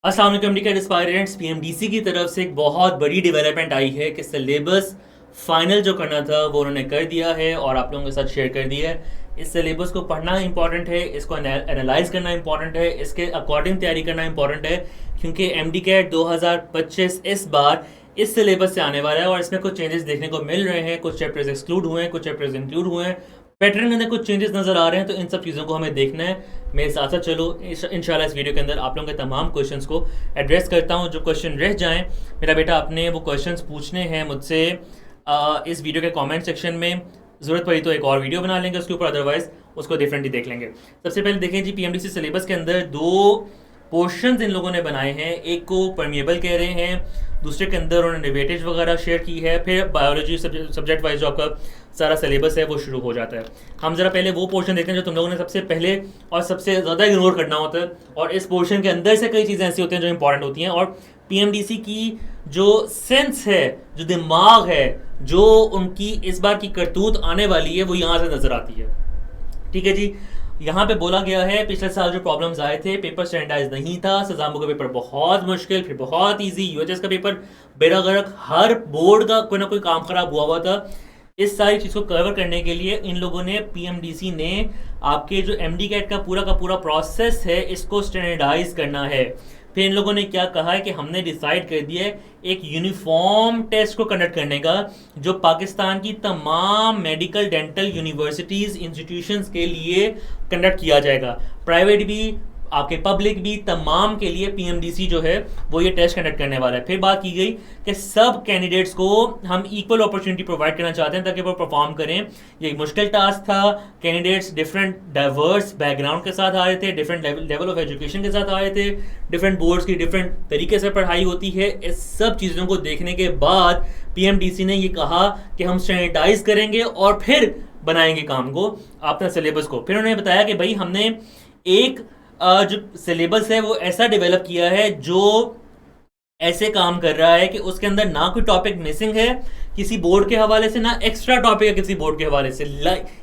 अस्सलाम वालेकुम MD cat aspirants. PMDC की तरफ से एक बहुत बड़ी डेवलपमेंट आई है कि सिलेबस फाइनल जो करना था वो उन्होंने कर दिया है और आप लोगों के साथ शेयर कर दिया है। इस सिलेबस को पढ़ना इंपॉर्टेंट है, इसको एनालाइज करना इंपॉर्टेंट है, इसके अकॉर्डिंग तैयारी करना इंपॉर्टेंट है, क्योंकि एमडी कैट 2025 इस बार इस सिलेबस से आने वाला है और इसमें कुछ चेंजेस देखने को मिल रहे हैं। कुछ चैप्टर्स एक्सक्लूड हुए हैं, कुछ चैप्टर्स इंक्लूड हुए हैं, पैटर्न के अंदर कुछ चेंजेस नजर आ रहे हैं। तो इन सब चीज़ों को हमें देखना है। मेरे साथ साथ चलो इंशाल्लाह इस वीडियो के अंदर आप लोगों के तमाम क्वेश्चंस को एड्रेस करता हूं। जो क्वेश्चन रह जाएं मेरा बेटा आपने वो क्वेश्चंस पूछने हैं मुझसे इस वीडियो के कमेंट सेक्शन में। ज़रूरत पड़ी तो एक और वीडियो बना लेंगे उसके ऊपर, अदरवाइज उसको डिफरेंटली देख लेंगे। सबसे पहले देखें जी, पीएमडीसी सिलेबस के अंदर दो पोर्शंस इन लोगों ने बनाए हैं। एक को परमिएबल कह रहे हैं, दूसरे के अंदर उन्होंने वेटेज वगैरह शेयर की है। फिर बायोलॉजी सब्जेक्ट वाइज जो आपका सारा सिलेबस है वो शुरू हो जाता है। हम जरा पहले वो पोर्शन देखते हैं जो तुम लोगों ने सबसे पहले और सबसे ज़्यादा इग्नोर करना होता है, और इस पोर्शन के अंदर से कई चीज़ें ऐसी होती हैं जो इंपॉर्टेंट होती हैं। और पीएमडीसी की जो सेंस है, जो दिमाग है, जो उनकी इस बार की करतूत आने वाली है, वो यहाँ से नज़र आती है। ठीक है जी, यहाँ पे बोला गया है पिछले साल जो प्रॉब्लम्स आए थे, पेपर स्टैंडर्डाइज नहीं था, सजामो का पेपर बहुत मुश्किल, फिर बहुत इजी, यूएचएस का पेपर बेड़ा गर्क, हर बोर्ड का कोई ना कोई काम खराब हुआ था। इस सारी चीज़ को कवर करने के लिए इन लोगों ने, पीएमडीसी ने, आपके जो एमडी कैट का पूरा प्रोसेस है इसको स्टैंडर्डाइज करना है। फिर इन लोगों ने क्या कहा है कि हमने डिसाइड कर दिया है एक यूनिफॉर्म टेस्ट को कंडक्ट करने का, जो पाकिस्तान की तमाम मेडिकल डेंटल यूनिवर्सिटीज़ इंस्टीट्यूशंस के लिए कंडक्ट किया जाएगा। प्राइवेट भी, आपके पब्लिक भी, तमाम के लिए पीएमडीसी जो है वो ये टेस्ट कंडक्ट करने वाला है। फिर बात की गई कि सब कैंडिडेट्स को हम इक्वल अपॉर्चुनिटी प्रोवाइड करना चाहते हैं ताकि वो परफॉर्म करें। ये एक मुश्किल टास्क था। कैंडिडेट्स डिफरेंट डाइवर्स बैकग्राउंड के साथ आ रहे थे, डिफरेंट लेवल ऑफ एजुकेशन के साथ आ रहे थे, डिफरेंट बोर्ड्स की डिफरेंट तरीके से पढ़ाई होती है। इस सब चीज़ों को देखने के बाद पीएमडीसी ने ये कहा कि हम स्टैंडर्डाइज करेंगे और फिर बनाएंगे काम को, अपना सिलेबस को। फिर उन्होंने बताया कि भाई हमने एक जो सिलेबस है वो ऐसा डेवलप किया है जो ऐसे काम कर रहा है कि उसके अंदर ना कोई टॉपिक मिसिंग है किसी बोर्ड के हवाले से, ना एक्स्ट्रा टॉपिक है किसी बोर्ड के हवाले से।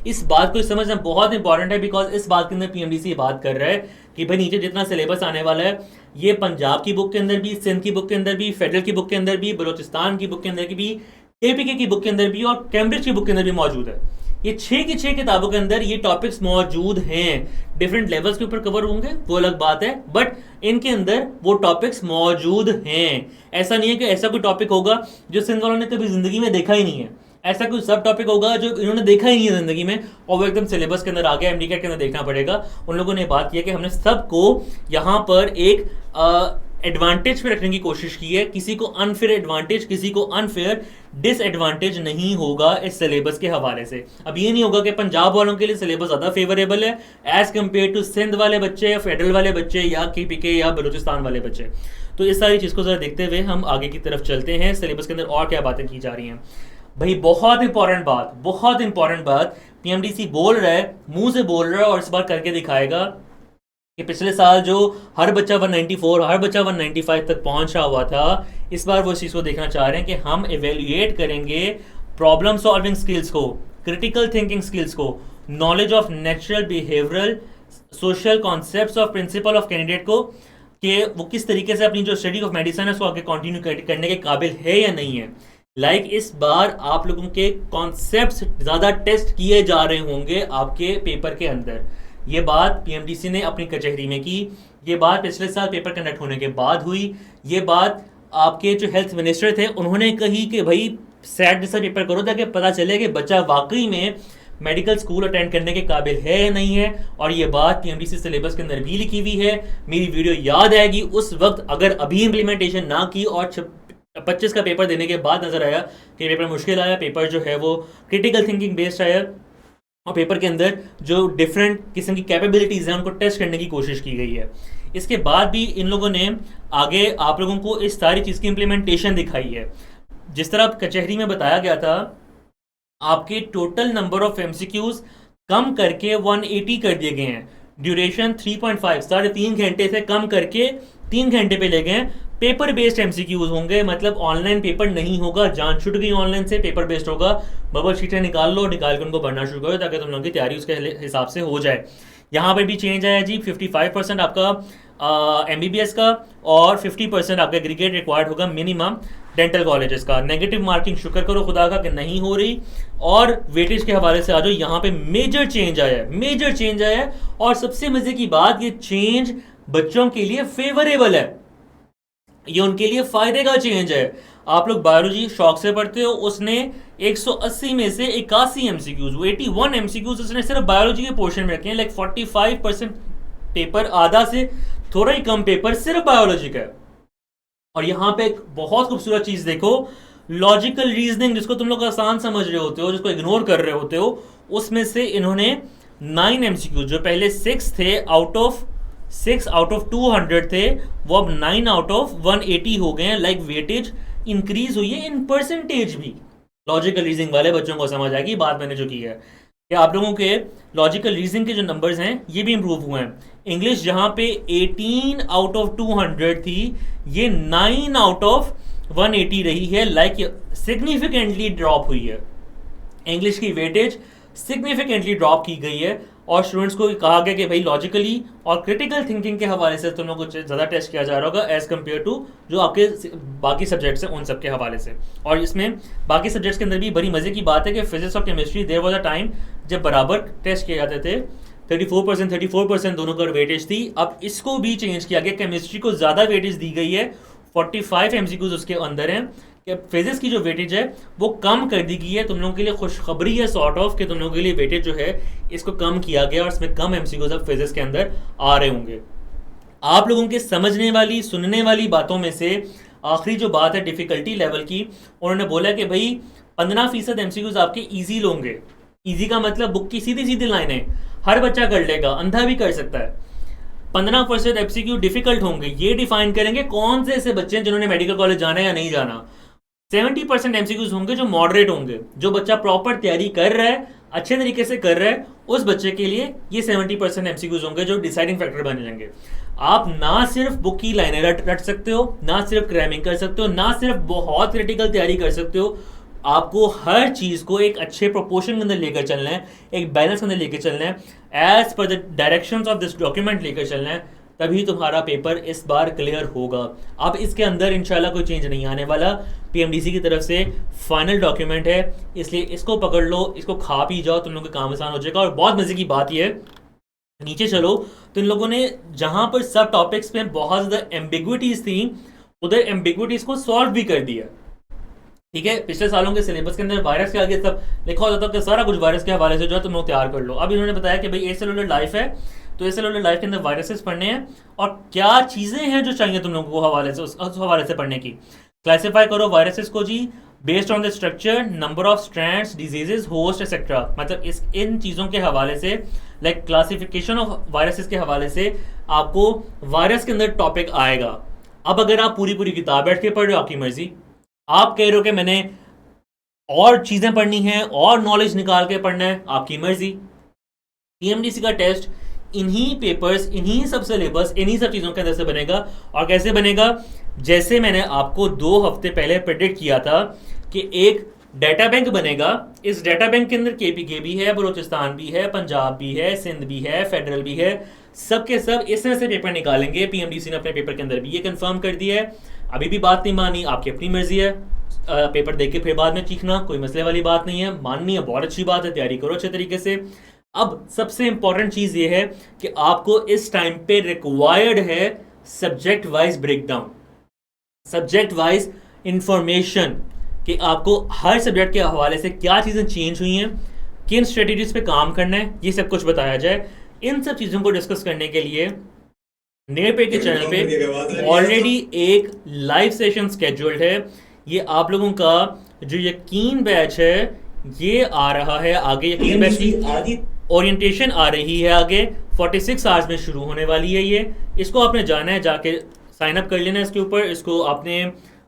इस बात को समझना बहुत इंपॉर्टेंट है, बिकॉज इस बात के अंदर पीएमडीसी ये बात कर रहा है कि भाई नीचे जितना सिलेबस आने वाला है ये पंजाब की बुक के अंदर भी, सिंध की बुक के अंदर भी, फेडरल की बुक के अंदर भी, बलोचिस्तान की बुक के अंदर भी, केपीके की बुक के अंदर भी और कैम्ब्रिज की बुक के अंदर भी मौजूद है। ये 6 की 6 किताबों के अंदर ये टॉपिक्स मौजूद हैं। डिफरेंट लेवल्स के ऊपर कवर होंगे वो अलग बात है, बट इनके अंदर वो टॉपिक्स मौजूद हैं। ऐसा नहीं है कि ऐसा कोई टॉपिक होगा जो सिंध वालों ने कभी जिंदगी में देखा ही नहीं है, ऐसा कोई सब टॉपिक होगा जो इन्होंने देखा ही नहीं है जिंदगी में और वो एकदम सिलेबस के अंदर आ गया, एमडी कैट के अंदर देखना पड़ेगा। उन लोगों ने बात की है कि हमने सबको यहाँ पर एक एडवांटेज पे रखने की कोशिश की है। किसी को अनफेयर एडवांटेज, किसी को अनफेयर डिसएडवांटेज नहीं होगा इस सिलेबस के हवाले से। अब ये नहीं होगा कि पंजाब वालों के लिए सिलेबस ज़्यादा फेवरेबल है एज कम्पेयर टू सिंध वाले बच्चे या फेडरल वाले बच्चे या केपीके या बलूचिस्तान वाले बच्चे। तो इस सारी चीज़ को ज़रा देखते हुए हम आगे की तरफ चलते हैं। सिलेबस के अंदर और क्या बातें की जा रही हैं भाई, बहुत इंपॉर्टेंट बात पीएमडीसी बोल रहा है, मुंह से बोल रहा है और इस बार करके दिखाएगा कि पिछले साल जो हर बच्चा 194, हर बच्चा 195 तक पहुंच रहा हुआ था, इस बार वो इस चीज़ को देखना चाह रहे हैं कि हम एवेल्युएट करेंगे प्रॉब्लम सॉल्विंग स्किल्स को, क्रिटिकल थिंकिंग स्किल्स को, knowledge of natural behavioural social concepts of principle of candidate को, कि वो किस तरीके से अपनी जो स्टडी ऑफ मेडिसिन है उसको आगे कंटिन्यू करने के काबिल है या नहीं है। इस बार आप लोगों के कॉन्सेप्ट्स ज़्यादा टेस्ट किए जा रहे होंगे आपके पेपर के अंदर। ये बात पीएमडीसी ने अपनी कचहरी में की, ये बात पिछले साल पेपर कंडक्ट होने के बाद हुई, ये बात आपके जो हेल्थ मिनिस्टर थे उन्होंने कही कि भाई सेट जैसा पेपर करो ताकि पता चले कि बच्चा वाकई में मेडिकल स्कूल अटेंड करने के काबिल है या नहीं है। और ये बात पीएमडीसी सिलेबस के अंदर भी लिखी हुई है। मेरी वीडियो याद आएगी उस वक्त, अगर अभी इम्प्लीमेंटेशन ना की और 25 का पेपर देने के बाद नजर आया कि पेपर मुश्किल आया, पेपर जो है वो क्रिटिकल थिंकिंग बेस्ड आया और पेपर के अंदर जो डिफरेंट किस्म की कैपेबिलिटीज़ हैं उनको टेस्ट करने की कोशिश की गई है। इसके बाद भी इन लोगों ने आगे आप लोगों को इस सारी चीज़ की इम्प्लीमेंटेशन दिखाई है। जिस तरह कचहरी में बताया गया था, आपके टोटल नंबर ऑफ एमसीक्यूज कम करके 180 कर दिए गए हैं। ड्यूरेशन 3.5, 3.5 घंटे से कम करके 3 घंटे पे ले गए हैं। पेपर बेस्ड एमसीक्यूज होंगे, मतलब ऑनलाइन पेपर नहीं होगा, जान छूट गई ऑनलाइन से, पेपर बेस्ड होगा। बबल शीटें निकाल लो, निकाल के उनको भरना शुरू करो ताकि तुम लोगों की तैयारी उसके हिसाब से हो जाए। यहाँ पर भी चेंज आया जी, 55% आपका MBBS का, और 50% आपका एग्रीगेट रिक्वायर्ड होगा मिनिमम डेंटल कॉलेजेस का। नेगेटिव मार्किंग शुक्र करो खुदा का कि नहीं हो रही। और वेटेज के हवाले से आ जाओ, यहाँ पे मेजर चेंज आया है, मेजर चेंज आया है। और सबसे मजे की बात, ये चेंज बच्चों के लिए फेवरेबल है, ये उनके लिए फायदे का चेंज है। आप लोग बायोलॉजी शौक से पढ़ते हो, उसने 180 में से 81 एमसीक्यूज, 81 एमसीक्यूज उसने सिर्फ बायोलॉजी के पोर्शन में रखे हैं। लाइक 45% पेपर, आधा से थोड़ा ही कम पेपर सिर्फ बायोलॉजी का है। और यहां पे एक बहुत खूबसूरत चीज देखो, लॉजिकल रीजनिंग, जिसको तुम लोग आसान समझ रहे होते हो, जिसको इग्नोर कर रहे होते हो, उसमें से इन्होंने 9 एमसीक्यू, जो पहले 6 थे आउट ऑफ 200 थे, वो अब 9 आउट ऑफ 180 हो गए हैं। लाइक वेटेज इंक्रीज हुई है इन परसेंटेज भी। लॉजिकल रीजनिंग वाले बच्चों को समझ आएगी बात मैंने जो की है, कि आप लोगों के लॉजिकल रीजनिंग के जो नंबर्स हैं ये भी इंप्रूव हुए हैं। इंग्लिश जहां पे 18 आउट ऑफ 200 थी, ये 9 आउट ऑफ 180 रही है। लाइक सिग्निफिकेंटली ड्रॉप हुई है, इंग्लिश की वेटेज सिग्निफिकेंटली ड्रॉप की गई है। और स्टूडेंट्स को कहा गया कि भाई लॉजिकली और क्रिटिकल थिंकिंग के हवाले से तुम लोगों को ज़्यादा टेस्ट किया जा रहा होगा एज कम्पेयर टू जो आपके बाकी सब्जेक्ट्स हैं उन सब के हवाले से। और इसमें बाकी सब्जेक्ट्स के अंदर भी बड़ी मज़े की बात है कि फिजिक्स और chemistry there was a time जब बराबर टेस्ट किए जाते थे, 34% दोनों का वेटेज थी। अब इसको भी चेंज किया गया, केमिस्ट्री को ज़्यादा वेटेज दी गई है, 45 एमसीक्यूज उसके अंदर हैं। कि फिजिक्स की जो वेटेज है वो कम कर दी गई है। तुम लोगों के लिए खुशखबरी है सॉर्ट ऑफ, कि तुम लोगों के लिए वेटेज जो है इसको कम किया गया और इसमें कम एमसीक्यूज अब फिजिक्स के अंदर आ रहे होंगे। आप लोगों के समझने वाली सुनने वाली बातों में से आखिरी जो बात है डिफिकल्टी लेवल की, उन्होंने बोला कि भाई 15% एमसीक्यूज आपके ईजी होंगे। ईजी का मतलब बुक की सीधी सीधी लाइनें, हर बच्चा कर लेगा, अंधा भी कर सकता है। 15% एमसीक्यू डिफिकल्ट होंगे, ये डिफाइन करेंगे कौन से ऐसे बच्चे हैं जिन्होंने मेडिकल कॉलेज जाना है या नहीं जाना। 70% एमसीक्यूज होंगे जो मॉडरेट होंगे, जो बच्चा प्रॉपर तैयारी कर रहा है, अच्छे तरीके से कर रहा है, उस बच्चे के लिए ये 70% एमसीक्यूज होंगे जो डिसाइडिंग फैक्टर बन जाएंगे। आप ना सिर्फ बुक की लाइनें रट सकते हो, ना सिर्फ क्रैमिंग कर सकते हो, ना सिर्फ बहुत क्रिटिकल तैयारी कर सकते हो, आपको हर चीज को एक अच्छे प्रोपोर्शन के अंदर लेकर चलना है, एक बैलेंस के अंदर लेकर चलना है, as per the directions of this document लेकर चलना है, तभी तुम्हारा पेपर इस बार क्लियर होगा। अब इसके अंदर इंशाल्लाह कोई चेंज नहीं आने वाला, पीएमडीसी की तरफ से फाइनल डॉक्यूमेंट है, इसलिए इसको पकड़ लो, इसको खा पी जाओ, तुम लोगों का काम आसान हो जाएगा। और बहुत मजे की बात यह है, नीचे चलो तो इन लोगों ने जहां पर सब टॉपिक्स में बहुत ज्यादा एम्बिग्विटीज थी, उधर एम्बिग्विटीज को सॉल्व भी कर दिया। ठीक है, पिछले सालों के सिलेबस के अंदर वायरस के आगे सब लिखा होता था कि सारा कुछ वायरस के हवाले से जो है तुम लोग तैयार कर लो। अब इन्होंने बताया कि भाई एसेलुलर लाइफ है, तो एसेलुलर लाइफ के अंदर वायरसेस पढ़ने हैं, और क्या चीजें हैं जो चाहिए तुम लोगों को हवाले से, उस हवाले से पढ़ने की। क्लासिफाई करो वायरसेस को जी based on the structure, number of strands, diseases, host etcetera. मतलब इन चीज़ों के हवाले से, लाइक क्लासिफिकेशन ऑफ वायरसेस के हवाले से आपको वायरस के अंदर टॉपिक आएगा। अब अगर आप पूरी पूरी किताब बैठ के पढ़ रहे हो, आपकी मर्जी। आप कह रहे हो कि मैंने और चीज़ें पढ़नी है और नॉलेज निकाल के पढ़ना है, आपकी मर्जी। पीएमडीसी का टेस्ट इन्हीं पेपर्स, इन्हीं सब सिलेबस, इन्हीं सब चीज़ों के अंदर से बनेगा। और कैसे बनेगा? जैसे मैंने आपको 2 हफ्ते पहले प्रेडिक्ट किया था कि एक डाटा बैंक बनेगा। इस डाटा बैंक के अंदर केपीके भी है, बलूचिस्तान भी है, पंजाब भी है, सिंध भी है, फेडरल भी है, सब के सब इस तरह से पेपर निकालेंगे। पीएमडीसी ने अपने पेपर के अंदर भी ये कंफर्म कर दिया है। अभी भी बात नहीं मानी, आपकी अपनी मर्जी है, पेपर देख के फिर बाद में चीखना कोई मसले वाली बात नहीं है। माननी है बहुत अच्छी बात है, तैयारी करो अच्छे तरीके से। अब सबसे इंपॉर्टेंट चीज ये है कि आपको इस टाइम पे रिक्वायर्ड है subject wise breakdown, subject wise information, कि आपको हर सब्जेक्ट के हवाले से क्या चीज़ें चेंज हुई हैं, किन स्ट्रेटेजीज पे काम करना है, ये सब कुछ बताया जाए। इन सब चीज़ों को डिस्कस करने के लिए नेरपेट के चैनल पे ऑलरेडी एक लाइव सेशन स्केड्यूल्ड है। ये आप लोगों का जो यकीन बैच है ये आ रहा है आगे, यकीन बैच की ओरिएंटेशन आ रही है आगे, 46 आवर्स में शुरू होने वाली है ये। इसको आपने जाना है, जाके साइन अप कर लेना है इसके ऊपर, इसको आपने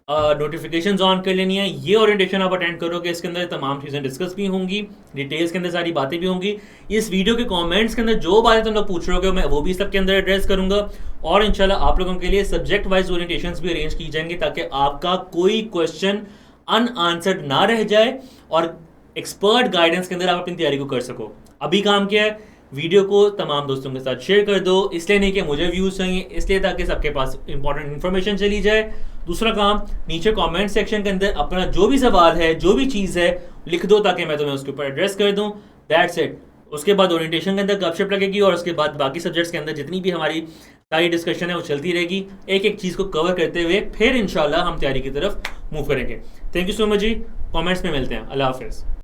नोटिफिकेशंस ऑन कर लेनी है। ये ओरिएंटेशन आप अटेंड करोगे, इसके अंदर तमाम चीज़ें डिस्कस भी होंगी, डिटेल्स के अंदर सारी बातें भी होंगी। इस वीडियो के कमेंट्स के अंदर जो बातें तुम लोग पूछ रहे हो मैं वो भी सबके अंदर एड्रेस करूंगा। और इंशाल्लाह आप लोगों के लिए सब्जेक्ट वाइज ओरिएंटेशंस भी अरेंज की जाएंगे ताकि आपका कोई क्वेश्चन अनआंसर्ड ना रह जाए और एक्सपर्ट गाइडेंस के अंदर आप अपनी तैयारी को कर सको। अभी काम क्या है, वीडियो को तमाम दोस्तों के साथ शेयर कर दो, इसलिए नहीं कि मुझे व्यूज़ चाहिए, इसलिए ताकि सबके पास इंपॉर्टेंट इन्फॉर्मेशन चली जाए। दूसरा काम, नीचे कमेंट सेक्शन के अंदर अपना जो भी सवाल है, जो भी चीज़ है, लिख दो ताकि मैं तुम्हें उसके ऊपर एड्रेस कर दूँ। That's it. उसके बाद ओरिएंटेशन के अंदर गपशप लगेगी और उसके बाद बाकी सब्जेक्ट्स के अंदर जितनी भी हमारी सारी डिस्कशन है वो चलती रहेगी, एक एक चीज़ को कवर करते हुए फिर इंशाल्लाह हम तैयारी की तरफ मूव करेंगे। थैंक यू सो मच जी। कमेंट्स में मिलते हैं। अल्लाह हाफिज़।